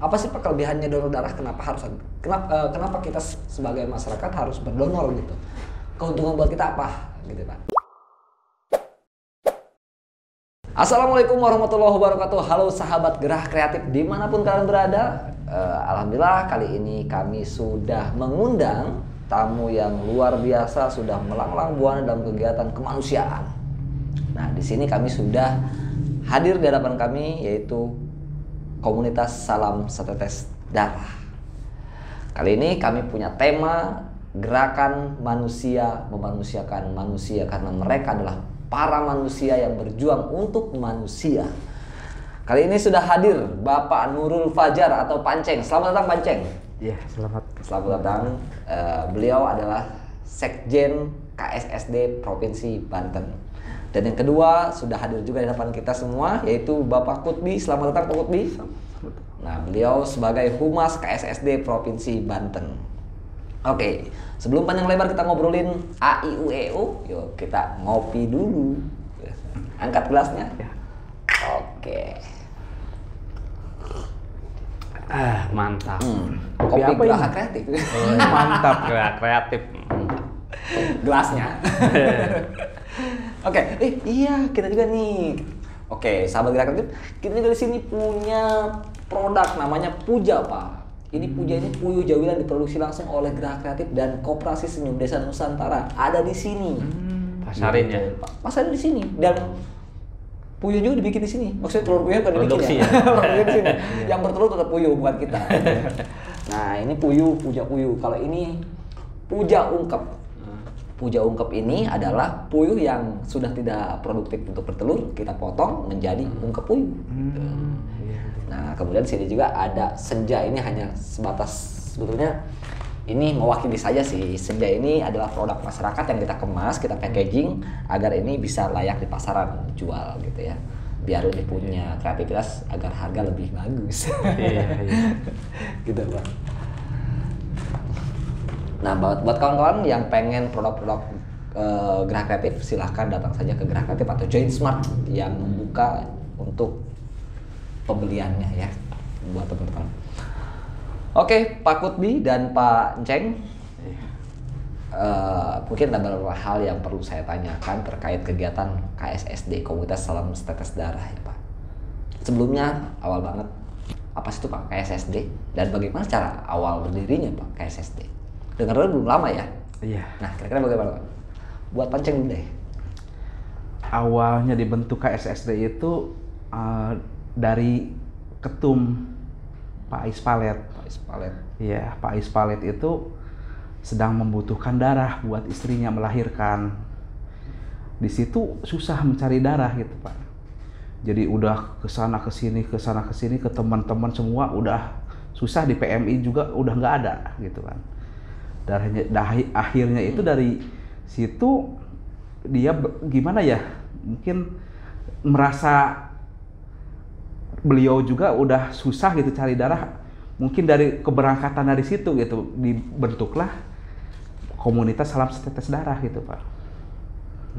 Apa sih Pak kelebihannya donor darah? Kenapa kita sebagai masyarakat harus berdonor gitu? Keuntungan buat kita apa gitu Pak? Assalamualaikum warahmatullahi wabarakatuh. Halo sahabat Gerah Kreatif dimanapun kalian berada. Alhamdulillah kali ini kami sudah mengundang tamu yang luar biasa, sudah melanglang buana dalam kegiatan kemanusiaan. Nah, di sini kami sudah hadir di hadapan kami, yaitu komunitas Salam Setetes Darah. Kali ini kami punya tema gerakan manusia memanusiakan manusia, karena mereka adalah para manusia yang berjuang untuk manusia. Kali ini sudah hadir Bapak Nurul Fajar atau Panceng. Selamat datang Panceng. Iya, selamat datang. Beliau adalah Sekjen KSSD Provinsi Banten. Dan yang kedua sudah hadir juga di depan kita semua, yaitu Bapak Kutbi. Selamat datang Pak Kutbi. Nah, beliau sebagai Humas KSSD Provinsi Banten. Oke, sebelum panjang lebar kita ngobrolin AIUEU, yuk kita ngopi dulu. Angkat gelasnya. Ya. Oke. Mantap. Kopi apa Geraha ini? Kreatif. Mantap, kreatif. Gelasnya. Oke, iya kita juga nih. Oke, sahabat Geraha Kreatif, kita juga di sini punya produk namanya Puja, Pak. Ini Puja ini puyuh jawilan diproduksi langsung oleh Geraha Kreatif dan Koperasi Senyum Desa Nusantara. Ada di sini. Pasarin ya. Pasarin di sini dan puyuh juga dibikin di sini. Maksudnya telur puyuh bukan dibikin Produksi ya. ya. Produksi di sini. Yang bertelur tetap puyuh bukan kita. Nah, ini puyuh, Puja puyuh. Kalau ini Puja ungkep. Puja ungkep ini adalah puyuh yang sudah tidak produktif untuk bertelur, kita potong menjadi ungkep puyuh. Nah, kemudian di sini juga ada senja. Ini hanya sebatas, sebetulnya ini mewakili saja sih. Senja ini adalah produk masyarakat yang kita kemas, kita packaging agar ini bisa layak di pasaran jual gitu ya. Biar lebih punya kreativitas agar harga lebih bagus. Iya. Gitu Bang. Nah, buat kawan-kawan yang pengen produk-produk Geraha Kreatif, silahkan datang saja ke Geraha Kreatif atau Join Smart yang membuka untuk pembeliannya ya buat teman-teman. Oke, Pak Kutbi dan Pak Enceng, mungkin ada beberapa hal yang perlu saya tanyakan terkait kegiatan KSSD, Komunitas Salam Setetes Darah ya Pak. Sebelumnya, awal banget, apa sih itu Pak KSSD dan bagaimana cara awal berdirinya Pak KSSD? Dengar-dengar belum lama ya? Iya. Nah, kira-kira bagaimana Pak? Buat Panceng dulu deh. Awalnya dibentuk KSSD itu dari ketum Pak Ispalet. Pak Ispalet. Iya, Pak Ispalet itu sedang membutuhkan darah buat istrinya melahirkan. Di situ susah mencari darah gitu Pak. Jadi udah kesana kesini ke teman-teman semua udah susah, di PMI juga udah nggak ada gitu kan. Darahnya, akhirnya itu dari situ dia gimana ya? Mungkin merasa beliau juga udah susah gitu cari darah, mungkin dari keberangkatan dari situ gitu dibentuklah komunitas Salam Setetes Darah gitu Pak.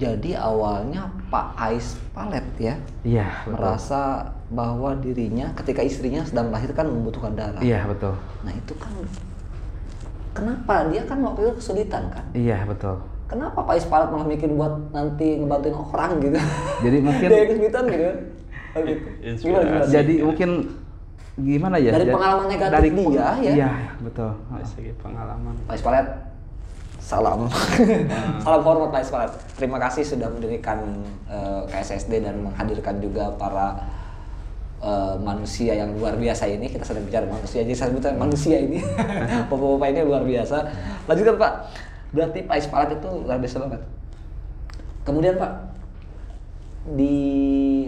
Jadi awalnya Pak Ais Palet ya, Iya, merasa bahwa dirinya ketika istrinya sedang melahirkan membutuhkan darah. Iya, betul. Nah itu kan kenapa dia kan waktu itu kesulitan kan? Iya, betul. Kenapa Pak Ais Palet malah mikir buat nanti ngebantuin orang gitu? Jadi mungkin dia kesulitan gitu. Oh, gitu. Gimana? jadi mungkin gimana ya? Dari pengalaman negatif dia ya. Iya, betul. Dari segi pengalaman. Pak Ais Palet, salam. Salam hormat Pak Ais Palet. Terima kasih sudah mendirikan KSSD dan menghadirkan juga para manusia yang luar biasa ini. Kita sedang bicara manusia, jadi saya sebutnya manusia ini. Bapak-bapak ini luar biasa. Lanjutkan Pak. Berarti Pak Ais Palet itu luar biasa banget. Kemudian Pak,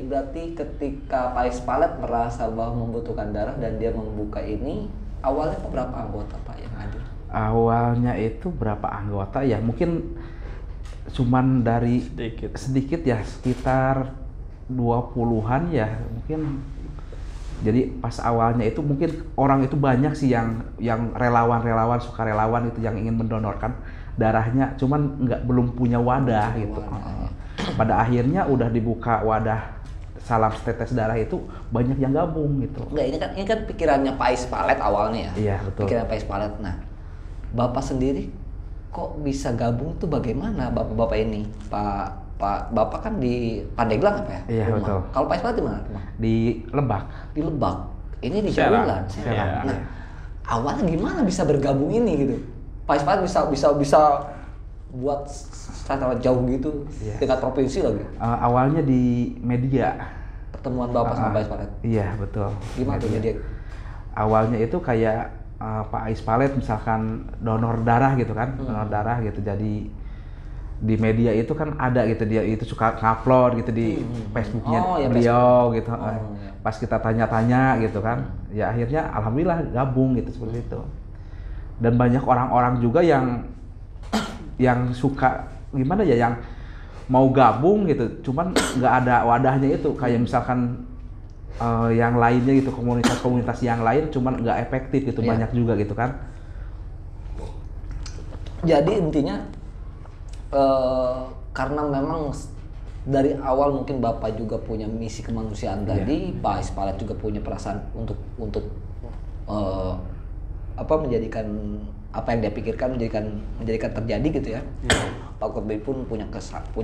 berarti ketika Pak Ais Palet merasa bahwa membutuhkan darah dan dia membuka ini, awalnya berapa anggota Pak yang hadir? Awalnya itu berapa anggota ya? Mungkin cuman dari sedikit ya, sekitar 20-an ya mungkin. Jadi pas awalnya itu mungkin orang itu banyak sih yang relawan-relawan, sukarelawan itu yang ingin mendonorkan darahnya, cuman belum punya wadah gitu. Pada akhirnya udah dibuka wadah salam setetes darah itu banyak yang gabung gitu. Enggak, ini kan pikirannya Pak Ispalet awalnya ya. Iya, betul. Pikiran Pak Ispalet. Nah, Bapak sendiri kok bisa gabung tuh bagaimana Bapak ini? Bapak kan di Pandeglang apa ya? Iya, rumah. betul. Kalau Pak Ispalet di mana? Di Lebak. Di Lebak. Ini di Serang. Jaulan. Serang. Nah, awalnya gimana bisa bergabung ini gitu? Pak Ispalet bisa buat secara jauh gitu Iya. tingkat provinsi lagi. Awalnya di media. Pertemuan Bapak sama Pak Ispalet. Iya, betul. Gimana tuh media? Awalnya itu kayak Pak Ispalet misalkan donor darah gitu kan, donor darah gitu. Jadi di media itu kan ada gitu, dia itu suka ngupload gitu di Facebooknya Ya, beliau gitu. Ya. Pas kita tanya-tanya gitu kan, ya akhirnya alhamdulillah gabung gitu seperti itu. Dan banyak orang-orang juga yang suka gimana ya, yang mau gabung gitu, cuman nggak ada wadahnya itu, kayak misalkan yang lainnya gitu, komunitas-komunitas yang lain cuman nggak efektif gitu, Iya. banyak juga gitu kan. Jadi intinya karena memang dari awal mungkin Bapak juga punya misi kemanusiaan tadi, Pak Ispalet juga punya perasaan untuk menjadikan apa yang dia pikirkan menjadikan terjadi gitu ya. Pak Kutbi pun punya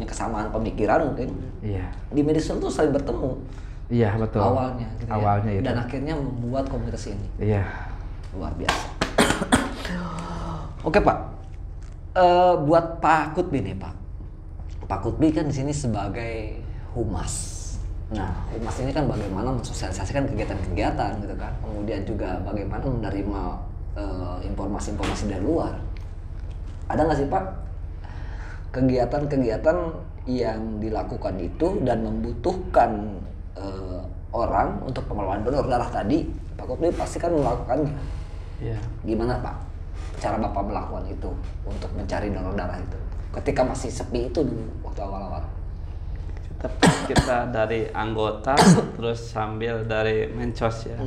kesamaan pemikiran mungkin. Iya. Di media sosial tuh saling bertemu Iya, betul. awalnya gitu ya. Awalnya itu. Dan akhirnya membuat komunitas ini. Iya. Luar biasa. Oke Pak, buat Pak Kutbi nih Pak. Pak Kutbi kan di sini sebagai humas. Nah, humas ini kan bagaimana mensosialisasikan kegiatan-kegiatan gitu kan. Kemudian juga bagaimana menerima informasi-informasi dari luar. Ada nggak sih Pak kegiatan-kegiatan yang dilakukan itu dan membutuhkan orang untuk pengelolaan donor darah tadi? Pak Kutbi pasti kan melakukannya. Iya. Gimana Pak cara Bapak melakukan itu untuk mencari donor darah itu ketika masih sepi itu dulu waktu awal-awal? Kita dari anggota terus sambil dari mencos ya,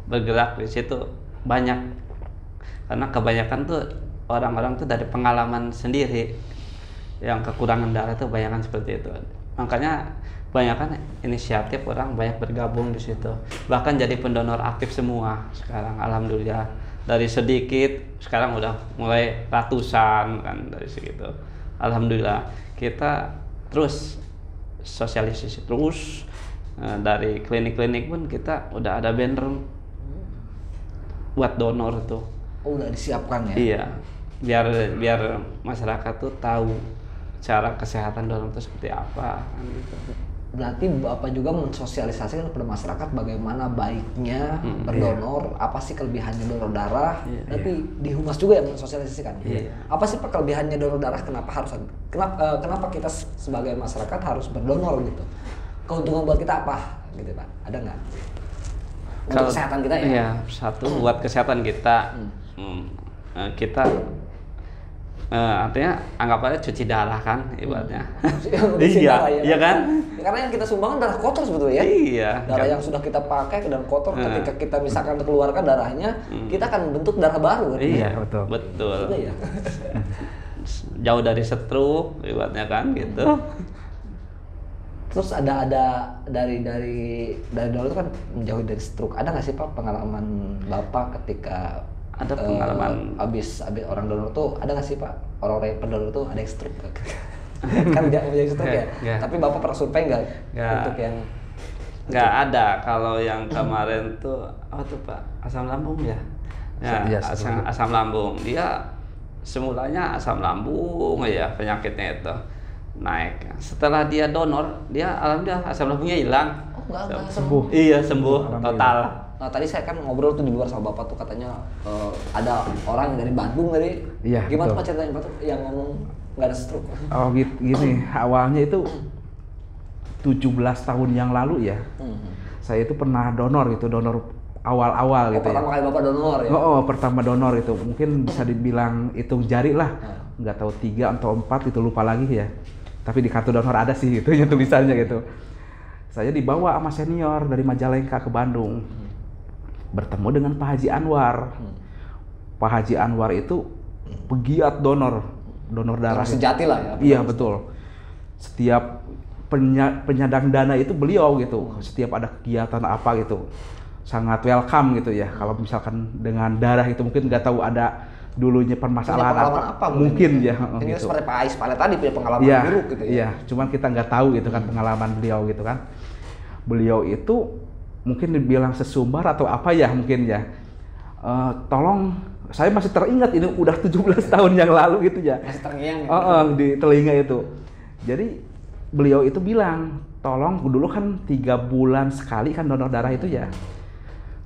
bergerak di situ banyak, karena kebanyakan tuh orang-orang tuh dari pengalaman sendiri yang kekurangan darah tuh banyakan seperti itu. Makanya banyakan inisiatif orang banyak bergabung di situ, bahkan jadi pendonor aktif semua sekarang, alhamdulillah. Dari sedikit sekarang udah mulai ratusan kan, dari segitu. Alhamdulillah kita terus sosialisasi terus, dari klinik-klinik pun kita udah ada banner buat donor tuh. Oh, udah disiapkan ya? Iya, biar masyarakat tuh tahu cara kesehatan donor itu seperti apa kan gitu. Berarti Bapak juga mensosialisasikan kepada masyarakat bagaimana baiknya berdonor, apa sih kelebihannya donor darah, tapi di humas juga yang mensosialisasikan. Iya. Apa sih Pak kelebihannya donor darah, kenapa kita sebagai masyarakat harus berdonor gitu? Keuntungan buat kita apa gitu Pak? Ada nggak? Untuk kesehatan kita ya? Iya, satu buat kesehatan kita. Kita artinya anggap aja cuci darah kan ibaratnya. Iya kan? Karena yang kita sumbangkan darah kotor sebetulnya ya. Iya. Darah kan? yang sudah kita pakai dan kotor, ketika kita misalkan keluarkan darahnya, kita akan bentuk darah baru kan? Iya, betul. betul. Iya ya. Jauh dari stroke ibaratnya kan gitu. Terus ada dari donor itu kan menjauh dari stroke. Ada nggak sih Pak pengalaman Bapak ketika Ada pengalaman abis orang donor tuh, ada nggak sih Pak orang-orang yang pendonor tuh ada yang stroke? Kan tidak menjadi stroke ya. Nggak. Tapi Bapak pernah survei nggak untuk yang Nggak ada. Kalau yang kemarin tuh apa tuh Pak, asam lambung ya? Ya, Iya, asam lambung. Dia semulanya asam lambung ya penyakitnya itu naik. Setelah dia donor, dia alhamdulillah asam lambungnya hilang. Oh enggak Sembuh. Iya, sembuh total. Nah tadi saya kan ngobrol tuh di luar sama Bapak tuh, katanya ada orang dari Bandung tadi. Iya, Gimana betul. Pak ceritanya Pak tuh yang ngomong nggak ada stroke? Oh gini, awalnya itu 17 tahun yang lalu ya, saya itu pernah donor gitu, donor awal-awal gitu Pertama ya. kali Bapak donor ya? Pertama donor itu, mungkin bisa dibilang hitung jari lah, nggak tahu 3 atau 4 itu lupa lagi ya. Tapi di kartu donor ada sih itu tulisannya gitu. Saya dibawa sama senior dari Majalengka ke Bandung, bertemu dengan Pak Haji Anwar. Pak Haji Anwar itu pegiat donor darah. Sejati lah ya. Iya betul. Setiap penyandang dana itu beliau gitu. Setiap ada kegiatan apa gitu, sangat welcome gitu ya. Kalau misalkan dengan darah itu mungkin nggak tahu ada dulunya permasalahan apa mungkin ya. Ini Gitu. seperti Pak Ais pada tadi punya pengalaman Iya, buruk gitu ya. Iya, cuman kita nggak tahu gitu kan pengalaman beliau gitu kan. Beliau itu mungkin dibilang sesumbar atau apa ya mungkin ya. Tolong, saya masih teringat ini udah 17 tahun yang lalu gitu ya. Masih terngiang ya. Di telinga itu. Jadi beliau itu bilang, tolong dulu kan 3 bulan sekali kan donor darah itu ya.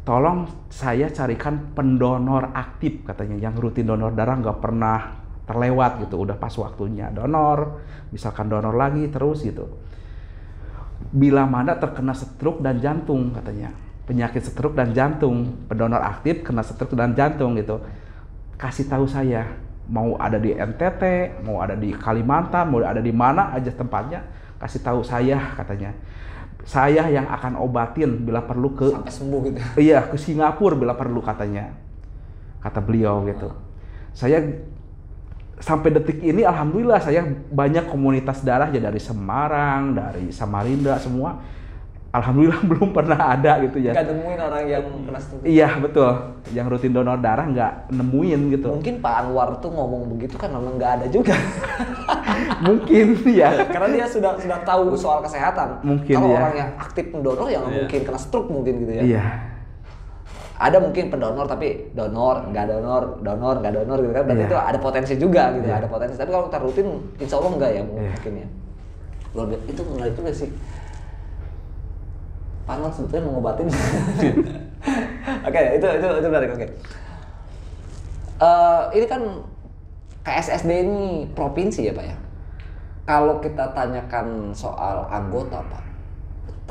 Tolong saya carikan pendonor aktif katanya, yang rutin donor darah nggak pernah terlewat gitu, udah pas waktunya donor, misalkan donor lagi terus gitu. Bila mana terkena stroke dan jantung katanya, penyakit stroke dan jantung, pendonor aktif kena stroke dan jantung gitu, kasih tahu saya, mau ada di NTT, mau ada di Kalimantan, mau ada di mana aja tempatnya, kasih tahu saya katanya. Saya yang akan obatin bila perlu ke Sampai sembuh gitu. iya, ke Singapura bila perlu katanya. Kata beliau gitu. Saya sampai detik ini alhamdulillah saya banyak komunitas darah ya, dari Semarang, dari Samarinda semua. Alhamdulillah belum pernah ada gitu ya. Nggak nemuin orang yang kena stroke. Iya betul, yang rutin donor darah nggak nemuin gitu. Mungkin Pak Anwar tuh ngomong begitu kan memang nggak ada juga. Mungkin ya. Karena dia sudah tahu soal kesehatan. Mungkin kalau ya. orang yang aktif pendonor yang mungkin kena stroke mungkin gitu ya. Iya. Ada mungkin pendonor tapi donor nggak donor gitu kan. Berarti Iya. itu ada potensi juga gitu, Iya. ada potensi. Tapi kalau kita rutin, insya Allah nggak ya Iya. mungkin ya. Luar biasa, itu menarik juga sih. Pak Anwar sebetulnya mau ngobatin. Oke, itu menarik. Oke. Ini kan KSSD ini provinsi ya Pak ya. Kalau kita tanyakan soal anggota Pak,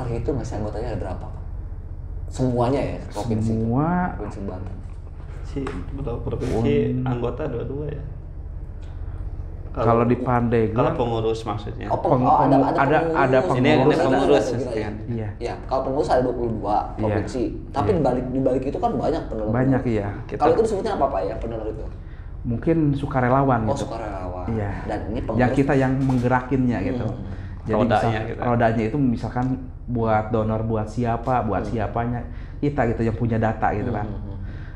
terhitung nggak sih anggotanya ada berapa Pak? Semuanya ya provinsi. Semua. Provinsi Banten. Provinsi anggota 22 ya. Kalau di Kalau Pandeglang, pengurus maksudnya. Oh, ada pengurus. Ini pengurus. Ada gitu ya. Iya. Ya, kalau pengurus ada 22 provinsi. Tapi di balik itu kan banyak pendonor. banyak iya. Kalau itu disebutnya apa Pak ya pendonor itu? Mungkin sukarelawan Oh, gitu. sukarelawan. Iya. Dan ini pengurus. Yang kita yang menggerakinnya gitu. Jadi Rodanya misal, gitu. rodanya itu misalkan buat donor buat siapa, buat siapanya kita gitu yang punya data gitu kan.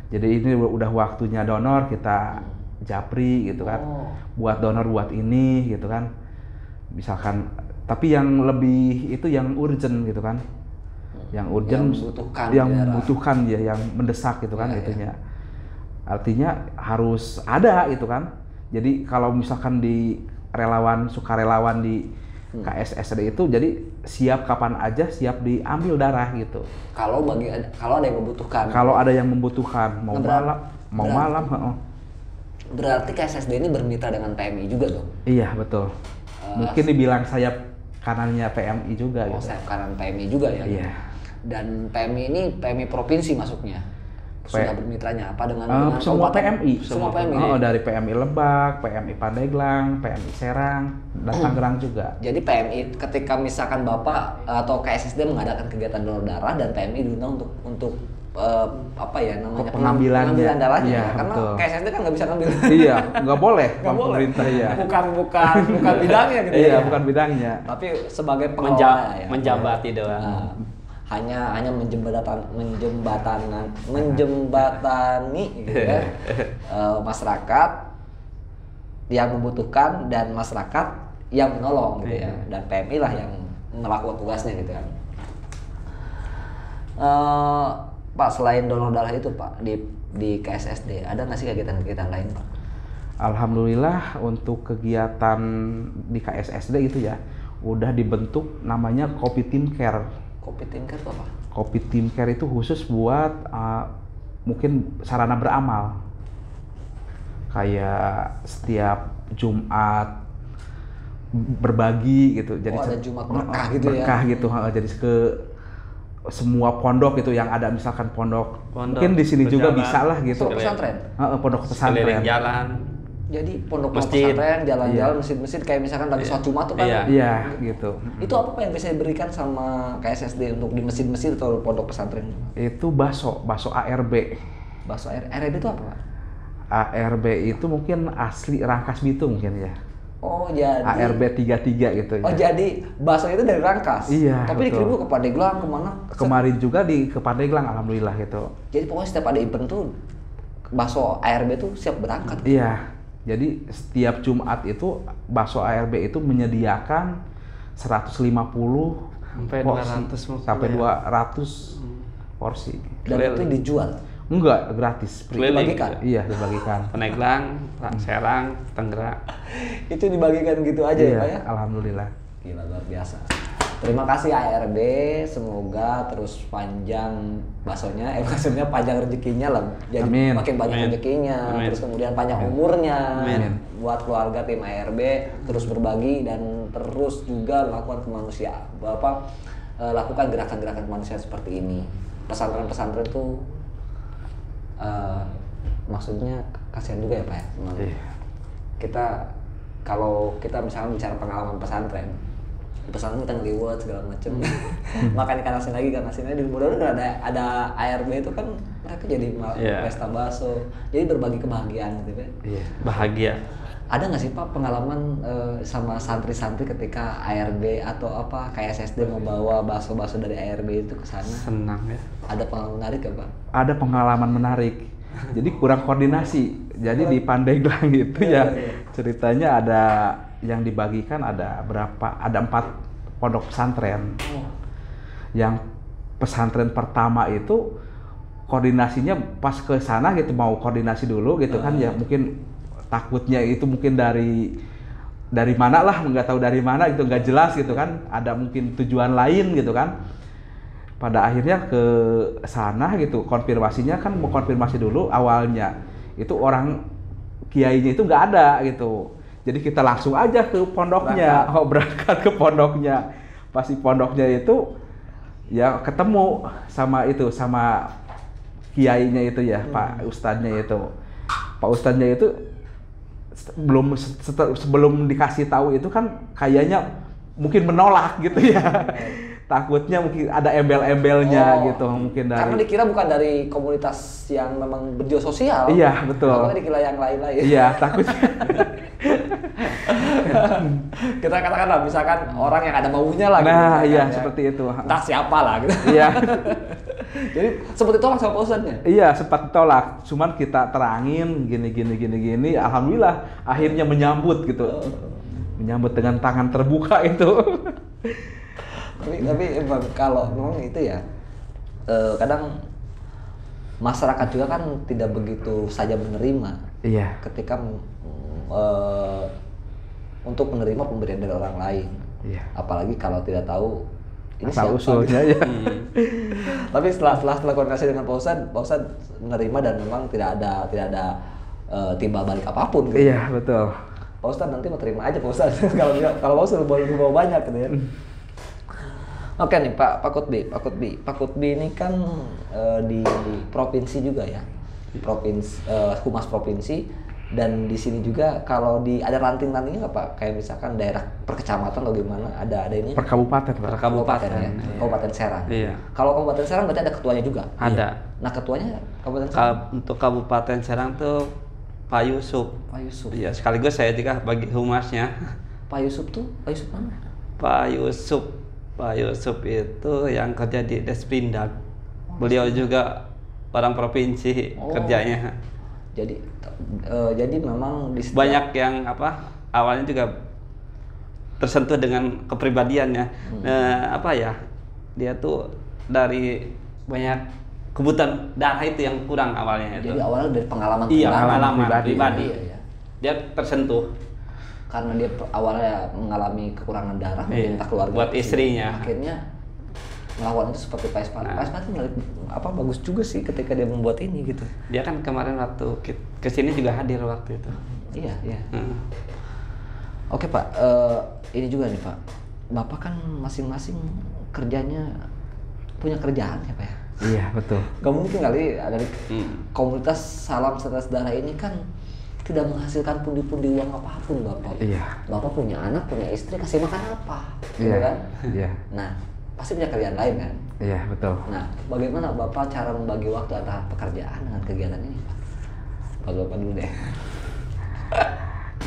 Jadi ini udah waktunya donor, kita japri gitu kan. Buat donor buat ini gitu kan. Misalkan, tapi yang lebih itu yang urgent gitu kan. Yang urgent, yang membutuhkan ya, yang mendesak gitu kan itunya. Artinya harus ada gitu kan. Jadi kalau misalkan di sukarelawan di KSSD itu jadi siap kapan aja, siap diambil darah gitu. Kalau ada yang membutuhkan. Kalau ada yang membutuhkan, mau malam, Berarti KSSD ini bermitra dengan PMI juga dong? Iya betul. Mungkin dibilang sayap kanannya PMI juga Oh, gitu. sayap kanan PMI juga ya? Iya. Dan PMI ini PMI provinsi masuknya? Sudah bermitranya apa dengan semua kabupaten? PMI. Semua PMI. Dari PMI Lebak, PMI Pandeglang, PMI Serang, dan Tangerang juga. Jadi PMI ketika misalkan Bapak atau KSSD mengadakan kegiatan donor darah dan PMI diundang untuk apa ya namanya pengambilan darahnya iya, ya? Karena betul. KSSD kan nggak bisa ngambil. Iya, nggak boleh. Nggak boleh. Pemerintah ya. Bukan bidangnya gitu. Iya, ya. bukan bidangnya. Tapi sebagai pengelola ya. Menjabati doang. Nah, hanya menjembatani gitu ya, masyarakat yang membutuhkan dan masyarakat yang menolong gitu ya, dan PMI lah yang melakukan tugasnya gitu kan. Pak, selain donor darah itu Pak di KSSD ada nggak sih kegiatan-kegiatan lain Pak? Alhamdulillah untuk kegiatan di KSSD itu ya udah dibentuk namanya Kopi Team Care. Kopi Team Care itu apa? Kopi Team Care itu khusus buat mungkin sarana beramal. Kayak setiap Jumat berbagi gitu. Jadi ada Jumat berkah gitu ya. Berkah gitu. Jadi ke semua pondok itu yang ada, misalkan pondok mungkin di sini juga bisa lah gitu. Pondok pesantren. Pondok pesantren. Sekeliling jalan. Jadi pondok Masjid. pesantren, jalan-jalan, masjid-masjid kayak misalkan lagi sholat Jumat tuh kan. Iya, gitu. Itu apa Pak yang bisa diberikan sama KSSD untuk di masjid-masjid atau pondok pesantren? Itu bakso ARB. Bakso ARB itu apa Pak? ARB itu mungkin asli Rangkas Bitung mungkin ya. Oh jadi ARB 33 gitu Oh ya. jadi bakso itu dari Rangkas. Iya, Tapi betul. dikirim ke Pandeglang kemana? Kemarin juga ke Pandeglang alhamdulillah gitu. Jadi pokoknya setiap ada event tuh bakso ARB tuh siap berangkat. Iya. Jadi setiap Jumat itu bakso ARB itu menyediakan 150 Sampai porsi, 200 mungkin sampai ya. 200 porsi. Dan itu dijual. Enggak, gratis. Keliling. Dibagikan. Iya, dibagikan. Pandeglang, Serang, Tangerang. Itu dibagikan gitu aja ya Iya, Pak ya? alhamdulillah. Gila luar biasa. Terima kasih ARB, semoga terus panjang baksonya, maksudnya panjang rezekinya lah. Jadi Amin. makin banyak Amin. rezekinya, Amin. terus kemudian panjang umurnya. Amin. Buat keluarga tim ARB terus berbagi dan terus juga melakukan kemanusiaan. Lakukan gerakan-gerakan kemanusiaan seperti ini. Pesantren-pesantren tuh maksudnya kasihan juga ya Pak ya. Iya. Kalau kita misalnya bicara pengalaman pesantren, di pesantren kita ngeliwat segala macem, makan ikan asin lagi, ikan asinnya di mudah-mudahan ada ARB itu kan mereka jadi pesta bakso, jadi berbagi kebahagiaan gitu kan. Iya. Bahagia. Ada nggak sih Pak pengalaman sama santri-santri ketika ARB atau apa kayak SSD mau bawa bakso-bakso dari ARB itu ke sana? Senang ya. Ada pengalaman menarik ya Pak? Ada pengalaman menarik. Jadi kurang koordinasi. Jadi di Pandeglang itu ya ceritanya ada yang dibagikan ada berapa? Ada 4 pondok pesantren. Yang pesantren pertama itu koordinasinya pas ke sana gitu mau koordinasi dulu gitu kan ya mungkin takutnya itu mungkin dari mana lah nggak tahu dari mana gitu nggak jelas gitu kan ada mungkin tujuan lain gitu kan. Pada akhirnya ke sana gitu konfirmasinya kan mau konfirmasi dulu awalnya itu orang kiainya itu nggak ada gitu jadi kita langsung aja ke pondoknya berangkat ke pondoknya pasti pondoknya itu ya ketemu sama kiainya itu ya Pak Ustadznya itu sebelum dikasih tahu itu kan kayaknya mungkin menolak gitu ya takutnya mungkin ada embel-embelnya gitu mungkin dari karena dikira bukan dari komunitas yang memang berjiwa sosial. Iya betul. Takutnya dikira yang lain-lain. Iya takutnya. Kita katakanlah misalkan orang yang ada maunya lah. Nah gitu, iya ya. seperti itu. Entah siapa lah gitu. Iya. Jadi seperti tolak sama Pak Ustadznya. Iya sempat ditolak, cuman kita terangin gini. Alhamdulillah akhirnya menyambut gitu, menyambut dengan tangan terbuka itu. tapi emang kalau memang itu ya kadang masyarakat juga kan tidak begitu saja menerima. Iya. Ketika untuk menerima pemberian dari orang lain. Iya. Apalagi kalau tidak tahu ini asal siapa usulnya gitu. ya. Tapi setelah koordinasi dengan Pak Ustadz menerima dan memang tidak ada timbal balik apapun gitu. Iya betul. Pak Ustadz nanti mau terima aja Pak Ustadz. kalau Pak Ustadz bawa banyak gitu ya. Oke nih Pak Kutbi ini kan di provinsi juga ya, humas provinsi dan di sini juga kalau ada ranting-rantingnya nggak Pak? Kayak misalkan daerah perkecamatan atau gimana? Ada ini? Per kabupaten Pak. Per kabupaten ya, iya. Kabupaten Serang. Iya. Kalau Kabupaten Serang berarti ada ketuanya juga. Ada. Nah ketuanya Kabupaten Serang. Untuk Kabupaten Serang tuh Pak Yusuf. Pak Yusuf. Iya, sekaligus saya juga bagi humasnya. Pak Yusuf mana? Pak Yusuf itu yang kerja di Desprindak. Beliau juga orang provinsi kerjanya. Jadi memang di Banyak yang awalnya juga tersentuh dengan kepribadiannya. Dia tuh dari banyak kebutuhan darah itu yang kurang awalnya itu. Jadi awalnya dari pengalaman pengalaman pribadi. Iya. Dia tersentuh karena dia awalnya mengalami kekurangan darah, minta keluarga buat istrinya. Akhirnya melawan itu seperti Pak Espan. Pak Espan bagus juga sih ketika dia membuat ini gitu. Dia kan kemarin waktu kesini juga hadir waktu itu. Iya. Oke Pak, ini juga nih Pak. Bapak kan masing-masing kerjanya punya kerjaan ya Pak ya? Iya betul. Gak mungkin kali ada komunitas Salam Setetes Darah ini kan tidak menghasilkan pundi-pundi uang apapun Bapak. Iya. Bapak punya anak, punya istri, kasih makan apa? Iya. Gitu kan? Iya. Nah, pasti punya kerjaan lain kan? Iya betul. Nah, bagaimana Bapak cara membagi waktu antara pekerjaan dengan kegiatan ini Pak? Bapak dulu deh.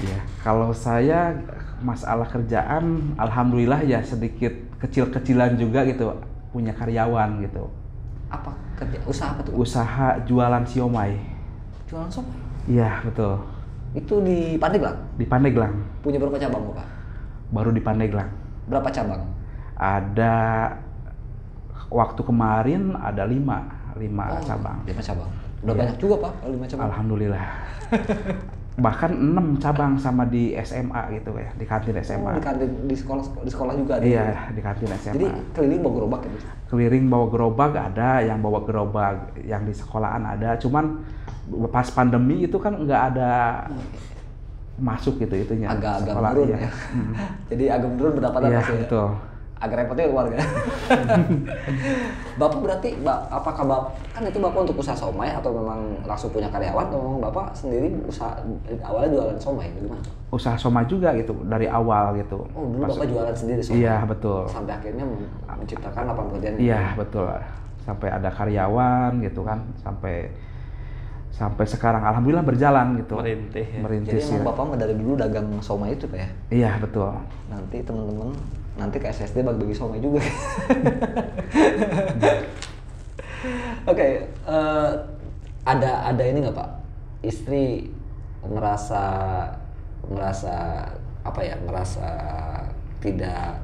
Iya. Kalau saya masalah kerjaan, alhamdulillah ya sedikit kecil-kecilan juga gitu, punya karyawan gitu. Apa kerja? Usaha apa tuh? Usaha jualan siomay. Jualan somai. Iya betul. Itu di Pandeglang. Di Pandeglang. Punya berapa cabang, Bapak? Baru di Pandeglang. Berapa cabang? Ada waktu kemarin ada 5 cabang. 5 cabang. Udah Iya. banyak juga, Pak, kalau 5 cabang. Alhamdulillah. Bahkan 6 cabang sama di SMA gitu ya, di kantin SMA. Oh, di sekolah juga ada. Iya, di kantin SMA. Jadi keliling bawa gerobak gitu. Keliling bawa gerobak ada, yang bawa gerobak, yang di sekolahan ada. Cuman pas pandemi itu kan nggak ada masuk gitu itunya. Agak sekolah, menurun iya. ya. Jadi agak menurun pendapatan Iya, pasti ya. betul. Agak repotnya keluarga. Bapak berarti, apakah Bapak, kan itu Bapak untuk usaha somai atau memang langsung punya karyawan atau memang Bapak sendiri usaha awalnya jualan somai gimana? Usaha somai juga gitu dari awal gitu. Oh, dulu Bapak jualan sendiri somai? Iya, betul. Sampai akhirnya menciptakan lapangan pekerjaan. Iya, betul. Sampai ada karyawan gitu kan, sampai sekarang alhamdulillah berjalan gitu. Merintih ya. Merintis Jadi emang ya. Bapak dari dulu dagang somai itu Pak ya? Iya, betul. Nanti teman-teman nanti ke SSD bagi somai juga. Oke, ada ini nggak Pak? Istri merasa apa ya? Merasa tidak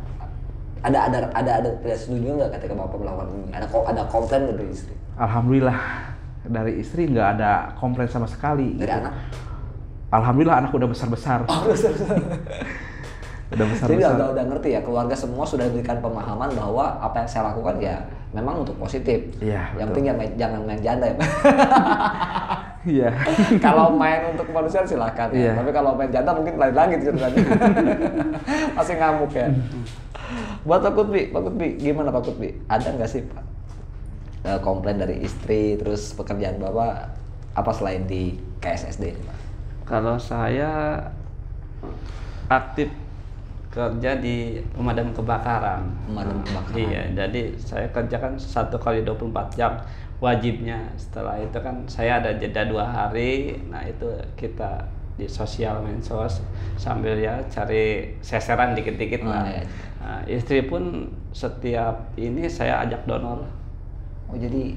ada tidak setuju nggak ketika Bapak melakukan ini? Ada komplain nggak dari istri? Alhamdulillah dari istri nggak ada komplain sama sekali. Dari anak? Alhamdulillah anak udah besar-besar. Oh, Udah jadi besar-besar. udah ngerti ya, keluarga semua sudah diberikan pemahaman bahwa apa yang saya lakukan ya memang untuk positif. Iya, Yang betul. penting ya jangan main janda ya. Iya. Kalau main untuk kemanusiaan silahkan ya. Iya. Tapi kalau main janda mungkin lain lagi ceritanya. Masih ngamuk ya. Buat Pak Kutbi, gimana Pak Kutbi? Ada nggak sih Pak komplain dari istri, terus pekerjaan Bapak apa selain di KSSD ini Pak? Kalau saya aktif kerja di pemadam kebakaran. Pemadam kebakaran. Iya, jadi saya kerjakan 1 kali 24 jam wajibnya. Setelah itu kan saya ada jeda 2 hari. Nah itu kita di sosial mensos sambil ya cari seseran dikit-dikit lah. Iya. Nah, istri pun setiap ini saya ajak donor. Oh jadi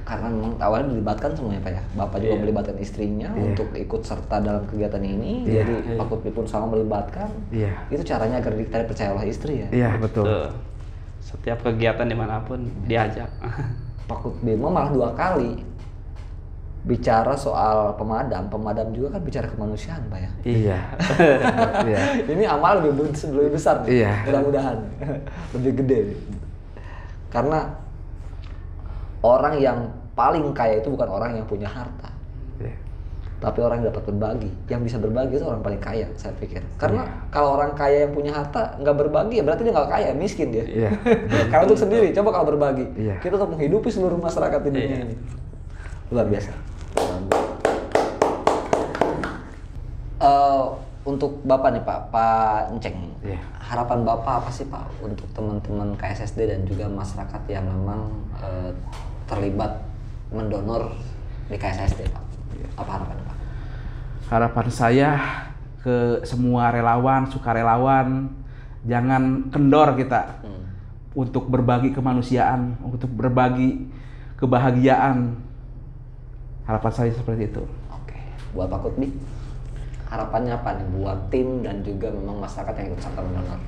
karena memang awalnya dilibatkan semuanya Pak ya. Bapak juga Iya. melibatkan istrinya untuk ikut serta dalam kegiatan ini. Iya. Jadi Iya. Pak Kutbi pun sama melibatkan. Iya. Itu caranya agar kita percaya oleh istri ya. Iya, betul. Tuh, setiap kegiatan dimanapun diajak. Pak Kutbi malah 2 kali bicara soal pemadam juga kan bicara kemanusiaan Pak ya. Iya. Iya. Ini amal lebih besar nih. Iya. Mudah-mudahan lebih gede nih. Karena orang yang paling kaya itu bukan orang yang punya harta, Iya. tapi orang yang dapat berbagi. Yang bisa berbagi itu orang paling kaya, saya pikir. Karena Iya. kalau orang kaya yang punya harta nggak berbagi, ya berarti dia nggak kaya, miskin dia. Iya. Karena untuk sendiri, coba kalau berbagi, Iya. kita untuk menghidupi seluruh masyarakat di dunia Iya. ini. Luar biasa. Untuk Bapak nih Pak Enceng, Iya. harapan Bapak apa sih Pak untuk teman-teman KSSD dan juga masyarakat yang memang terlibat mendonor di KSSD Pak? Apa harapan Pak? Harapan saya ke semua relawan, sukarelawan, jangan kendor kita untuk berbagi kemanusiaan, untuk berbagi kebahagiaan. Harapan saya seperti itu. Oke, buat Pak Kutbi, harapannya apa nih buat tim dan juga memang masyarakat yang ikut serta mendonor?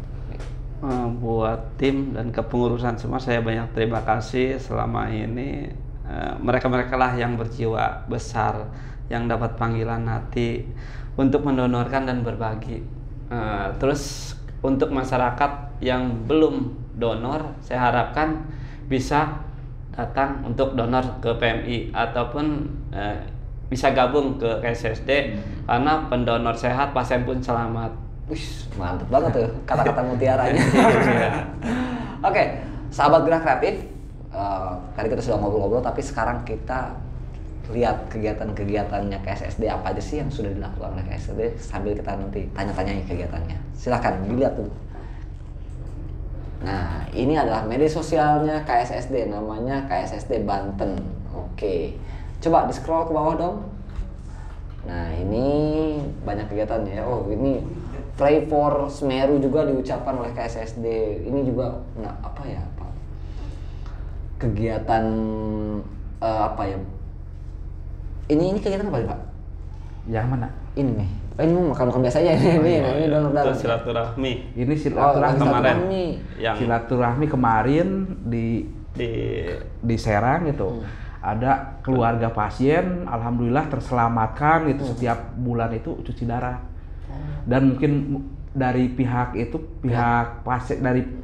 Buat tim dan kepengurusan semua saya banyak terima kasih selama ini. Mereka-mereka lah yang berjiwa besar, yang dapat panggilan hati untuk mendonorkan dan berbagi. Terus untuk masyarakat yang belum donor, saya harapkan bisa datang untuk donor ke PMI ataupun bisa gabung ke KSSD karena pendonor sehat pasien pun selamat. Wih, mantep banget tuh kata-kata mutiaranya. Oke, sahabat gerak kreatif, tadi kita sudah ngobrol-ngobrol, tapi sekarang kita lihat kegiatan-kegiatannya KSSD apa aja sih yang sudah dilakukan oleh KSSD sambil kita nanti tanya-tanyai kegiatannya. Silahkan dilihat dulu. Nah, ini adalah media sosialnya KSSD, namanya KSSD Banten. Oke, coba di scroll ke bawah dong. Nah ini banyak kegiatannya ya. Oh ini Pray for Semeru juga diucapkan oleh KSSD. Ini juga nggak apa ya Pak? Kegiatan apa ya? Ini kegiatan apa ya Pak? Yang mana? Ini nih. Oh, ini makan biasa aja ini donor darah. Itu silaturahmi. Ini Silaturahmi. silaturahmi Yang silaturahmi kemarin di Serang gitu. Ada keluarga pasien, alhamdulillah terselamatkan gitu. Setiap bulan itu cuci darah. Dan mungkin dari pihak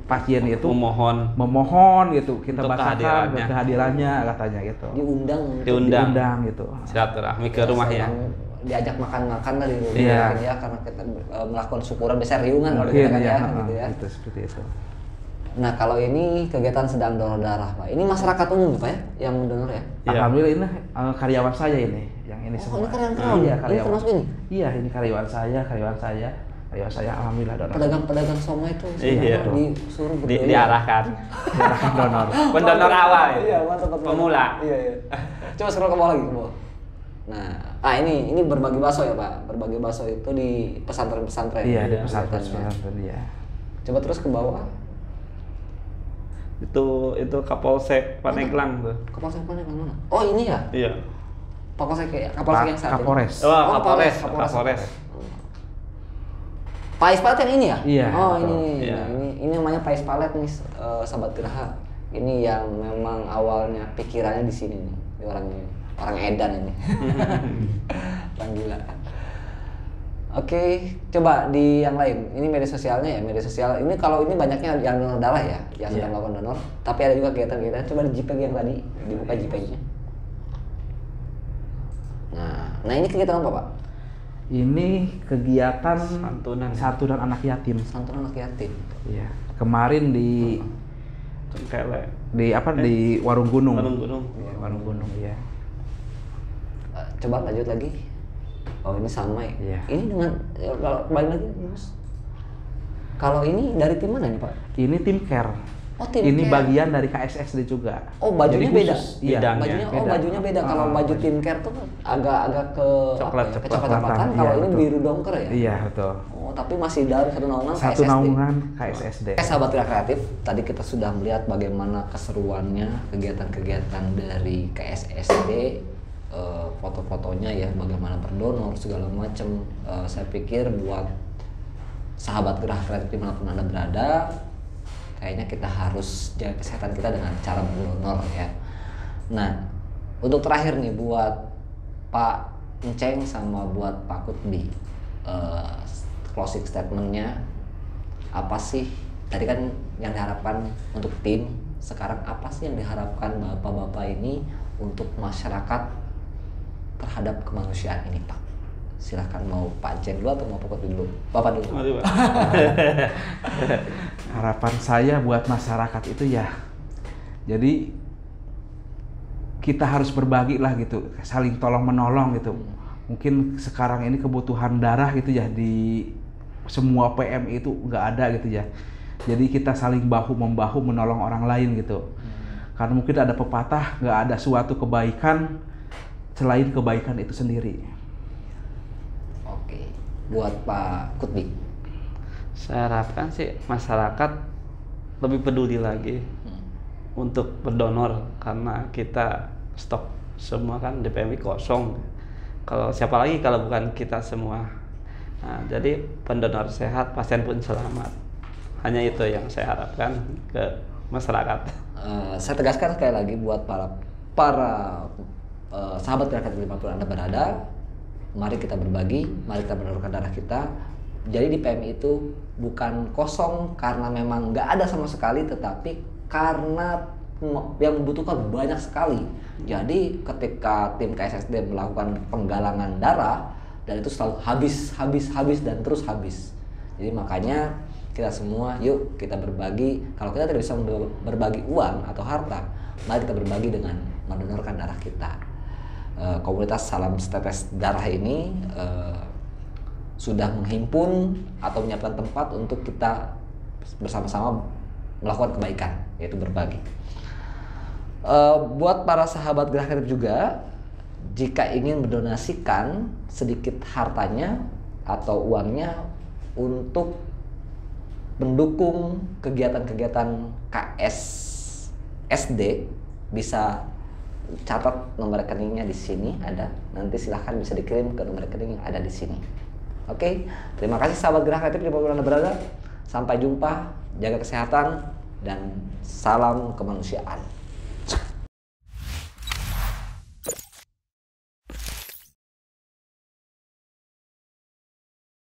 pasien itu memohon gitu, kita untuk bacakan kehadirannya katanya gitu. Diundang gitu. Silaturahmi ke rumah ya. Diajak makan-makan lah di rumah Iya. ya, karena kita melakukan syukuran besar riungan kalau Mungkin kita kan ya, gitu ya. itu seperti itu. Nah kalau ini kegiatan sedang donor darah Pak. Ini masyarakat umum Pak ya yang mendonor ya? Iya. Alhamdulillah ini karyawan saya ini, yang ini semua. Ini karyawan kau? Iya, Ini karyawan. termasuk ini? Iya, ini karyawan saya alhamdulillah donor. Pedagang somai itu Iya. disuruh berdoa. Diarahkan. Silakan donor. Pendonor awal ya. Iya, mantap. Pemula. Iya. Coba scroll ke bawah lagi ke bawah. Nah, ini berbagi bakso ya Pak. Berbagi bakso itu di pesantren-pesantren. Iya, di Ya, pesantren ya. Coba terus ke bawah. Itu Kapolsek Pandeglang tuh. Kapolsek mana? Oh ini ya? Iya. Kapolsek yang saat ini. Kapolres. Oh, Kapolres. Kapolres. Pak Ispalet yang ini ya? Iya, Oh betul. ini, Iya. nah, ini namanya Pak Ispalet nih, sahabat Geraha. Ini yang memang awalnya pikirannya di sini nih, di orang edan ini. Orang gila. Oke, coba di yang lain. Ini media sosialnya ya, media sosial. Ini kalau ini banyaknya yang donor darah ya, yang sedang melakukan donor. Tapi ada juga kegiatan-kegiatan. Coba di JPEG yang tadi, dibuka JPEG-nya. Nah ini kegiatan apa Pak? Ini kegiatan Santunan anak yatim. Santunan anak yatim. Iya. Kemarin di Cengkele. di Warung Gunung. Iya, Warung Gunung, iya. Coba lanjut lagi. Oh ini sama ya? Iya. Ini dengan kalau balik lagi Mas. Kalau ini dari tim mana nih Pak? Ini tim care. Oh tim Ini care. bagian dari KSSD juga. Oh bajunya Jadi beda. khusus, iya. Bidangnya. Bajunya beda. Kalau baju tim care tuh agak ke coklat-coklatan. Kalau Iya, ini betul. biru dongker ya? Iya, betul. Oh tapi masih dalam satu naungan Satu KSSD. naungan KSSD. Oke, sahabat Gerak Kreatif, tadi kita sudah melihat bagaimana keseruannya kegiatan-kegiatan dari KSSD, foto-fotonya ya, bagaimana berdonor segala macam. Saya pikir buat sahabat Gerak Kreatif dimanapun Anda berada, kayaknya kita harus jaga kesehatan kita dengan cara berdonor ya. Nah, untuk terakhir nih buat Pak Enceng sama buat Pak Kutbi, closing statementnya apa sih? Tadi kan yang diharapkan untuk tim, sekarang apa sih yang diharapkan bapak-bapak ini untuk masyarakat terhadap kemanusiaan ini Pak? Silahkan mau Pak Enceng dulu atau mau Pak Kutbi dulu? Bapak dulu. Mari, Pak. Harapan saya buat masyarakat itu ya, jadi kita harus berbagi lah gitu, saling tolong menolong gitu. Mungkin sekarang ini kebutuhan darah gitu ya, di semua PM itu nggak ada gitu ya. Jadi kita saling bahu membahu menolong orang lain gitu. Karena mungkin ada pepatah, nggak ada suatu kebaikan selain kebaikan itu sendiri. Oke, buat Pak Kutbi. Saya harapkan sih masyarakat lebih peduli lagi untuk berdonor, karena kita stok semua kan di PMI kosong. Kalau siapa lagi kalau bukan kita semua. Nah, jadi pendonor sehat, pasien pun selamat. Hanya itu yang saya harapkan ke masyarakat. Saya tegaskan sekali lagi buat para sahabat Gerak Kreatif dimanapun Anda berada, mari kita berbagi, mari kita mendonorkan darah kita. Jadi di PMI itu bukan kosong karena memang nggak ada sama sekali, tetapi karena yang membutuhkan banyak sekali. Jadi ketika tim KSSD melakukan penggalangan darah, dan itu selalu habis dan terus habis. Jadi makanya kita semua yuk kita berbagi. Kalau kita tidak bisa berbagi uang atau harta, mari kita berbagi dengan mendonorkan darah kita. Komunitas Salam Setetes Darah ini sudah menghimpun atau menyiapkan tempat untuk kita bersama-sama melakukan kebaikan, yaitu berbagi. Buat para sahabat Gerak Kreatif juga, jika ingin mendonasikan sedikit hartanya atau uangnya untuk mendukung kegiatan-kegiatan KS SD, bisa catat nomor rekeningnya di sini ada. Nanti silahkan bisa dikirim ke nomor rekening yang ada di sini. Oke, terima kasih sahabat Gerak Kreatif di mana Anda berada. Sampai jumpa, jaga kesehatan dan salam kemanusiaan.